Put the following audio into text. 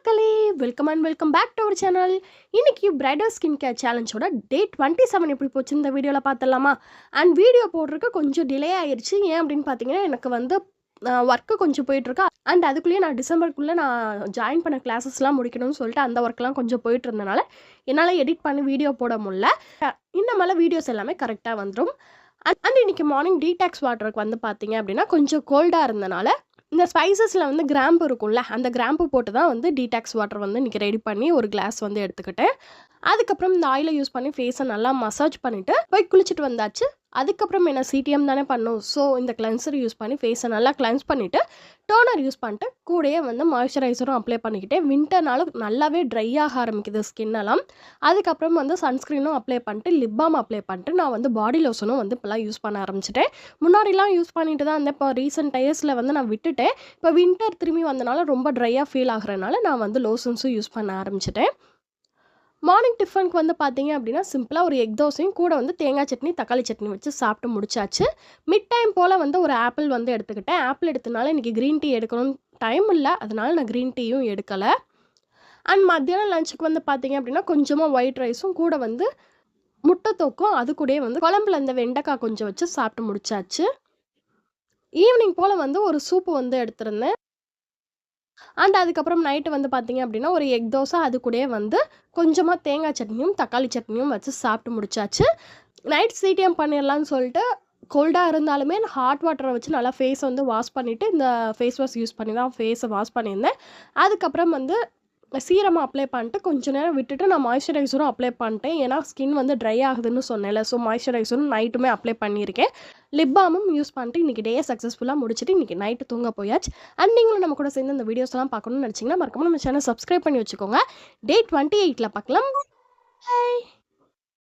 மக்களே! Welcome back to our channel. இன்னைக்கு bridal skin care சேலஞ்சோட டே 27 எப்படி போச்சு இந்த வீடியோல பார்த்துடலாமா? அண்ட் வீடியோ போடுறதுக்கு கொஞ்சம் டிலே ஆயிருச்சு. ஏன் அப்படின்னு பார்த்தீங்கன்னா, எனக்கு வந்து ஒர்க்கு கொஞ்சம் போயிட்டுருக்கு. அண்ட் அதுக்குள்ளேயே நான் டிசம்பருக்குள்ளே நான் ஜாயின் பண்ண கிளாஸஸ்லாம் முடிக்கணும்னு சொல்லிட்டு அந்த ஒர்க்லாம் கொஞ்சம் போயிட்டு இருந்தனால, என்னால் எடிட் பண்ணி வீடியோ போட முடியல. இன்னமேல வீடியோஸ் எல்லாமே கரெக்டாக வந்துடும். அண்ட் இன்னைக்கு மார்னிங் டீடாக்ஸ் வாட்டருக்கு வந்து பார்த்தீங்க அப்படின்னா, கொஞ்சம் கோல்டாக இருந்தனால இந்த ஸ்பைசஸில் வந்து கிராம்பு இருக்கும்ல, அந்த கிராம்பு போட்டு தான் வந்து டீடாக்ஸ் வாட்டர் வந்து இன்றைக்கி ரெடி பண்ணி ஒரு கிளாஸ் வந்து எடுத்துக்கிட்டேன். அதுக்கப்புறம் இந்த ஆயிலை யூஸ் பண்ணி ஃபேஸை நல்லா மசாஜ் பண்ணிவிட்டு போய் குளிச்சுட்டு வந்தாச்சு. அதுக்கப்புறம் என்ன சிடிஎம் தானே பண்ணும். ஸோ இந்த கிளென்சர் யூஸ் பண்ணி ஃபேஸை நல்லா கிளென்ஸ் பண்ணிவிட்டு டோனர் யூஸ் பண்ணிட்டு கூடயே வந்து மாய்ஸ்சரைசரும் அப்ளை பண்ணிக்கிட்டேன். வின்டர்னால நல்லாவே ட்ரை ஆக ஆரம்பிக்குது ஸ்கின்னெல்லாம். அதுக்கப்புறம் வந்து சன்ஸ்க்ரீனும் அப்ளை பண்ணிட்டு லிப் பாம் அப்ளை பண்ணிட்டு நான் வந்து பாடி லோஷனும் வந்து இப்போலாம் யூஸ் பண்ண ஆரம்பிச்சிட்டேன். முன்னாடிலாம் யூஸ் பண்ணிட்டு தான் இருந்தேன். இப்போ ரீசெண்ட் டயர்ஸில் வந்து நான் விட்டுட்டேன். இப்போ வின்டர் திரும்பி வந்தனால ரொம்ப ட்ரையாக ஃபீல் ஆகுறதுனால நான் வந்து லோஷன்ஸும் யூஸ் பண்ண ஆரம்பிச்சிட்டேன். மார்னிங் டிஃபனுக்கு வந்து பார்த்தீங்க அப்படின்னா சிம்பிளாக ஒரு எக் தோசையும் கூட வந்து தேங்காய் சட்னி தக்காளி சட்னி வச்சு சாப்பிட்டு முடிச்சாச்சு. மிட் டைம் போல் வந்து ஒரு ஆப்பிள் வந்து எடுத்துக்கிட்டேன். ஆப்பிள் எடுத்தனால இன்றைக்கி க்ரீன் டீ எடுக்கணும்னு டைம் இல்லை, அதனால நான் க்ரீன் டீயும் எடுக்கலை. அண்ட் மத்தியானம் லஞ்சுக்கு வந்து பார்த்தீங்க அப்படின்னா கொஞ்சமாக ஒயிட் ரைஸும் கூட வந்து முட்டை தொக்கும் அது கூடயே வந்து குழம்புல இந்த வெண்டைக்காய் கொஞ்சம் வச்சு சாப்பிட்டு முடிச்சாச்சு. ஈவினிங் போல் வந்து ஒரு சூப்பு வந்து எடுத்திருந்தேன். அண்ட் அதுக்கப்புறம் நைட்டு வந்து பார்த்தீங்க அப்படின்னா ஒரு எக் தோசை அது கூடயே வந்து கொஞ்சமாக தேங்காய் சட்னியும் தக்காளி சட்னியும் வச்சு சாப்பிட்டு முடிச்சாச்சு. நைட் சிடிஎம் பண்ணிடலான்னு சொல்லிட்டு கோல்டாக இருந்தாலுமே நான் ஹாட் வாட்டரை வச்சு நல்லா ஃபேஸை வந்து வாஷ் பண்ணிவிட்டு இந்த ஃபேஸ் வாஷ் யூஸ் பண்ணி தான் ஃபேஸை வாஷ் பண்ணியிருந்தேன். அதுக்கப்புறம் வந்து சீரம் அப்ளை பண்ணிட்டு கொஞ்சம் நேரம் விட்டுட்டு நான் மாய்ஸ்சரைசரும் அப்ளை பண்ணிட்டேன். ஏன்னா ஸ்கின் வந்து ட்ரை ஆகுதுன்னு சொன்னேன்ல, ஸோ மாய்ஸ்சரைசரும் நைட்டுமே அப்ளை பண்ணியிருக்கேன். லிப் பாமும் யூஸ் பண்ணிட்டு இன்றைக்கி டே சக்ஸஸ்ஃபுல்லாக முடிச்சுட்டு இன்றைக்கி நைட்டு தூங்க போயாச்சு. அண்ட் நீங்களும் நம்ம கூட சேர்ந்து இந்த வீடியோஸ்லாம் பார்க்கணும்னு நினச்சிங்கன்னா மறக்காம நம்ம சேனல் சப்ஸ்கிரைப் பண்ணி வச்சுக்கோங்க. டே 28 பார்க்கலாம். பாய்.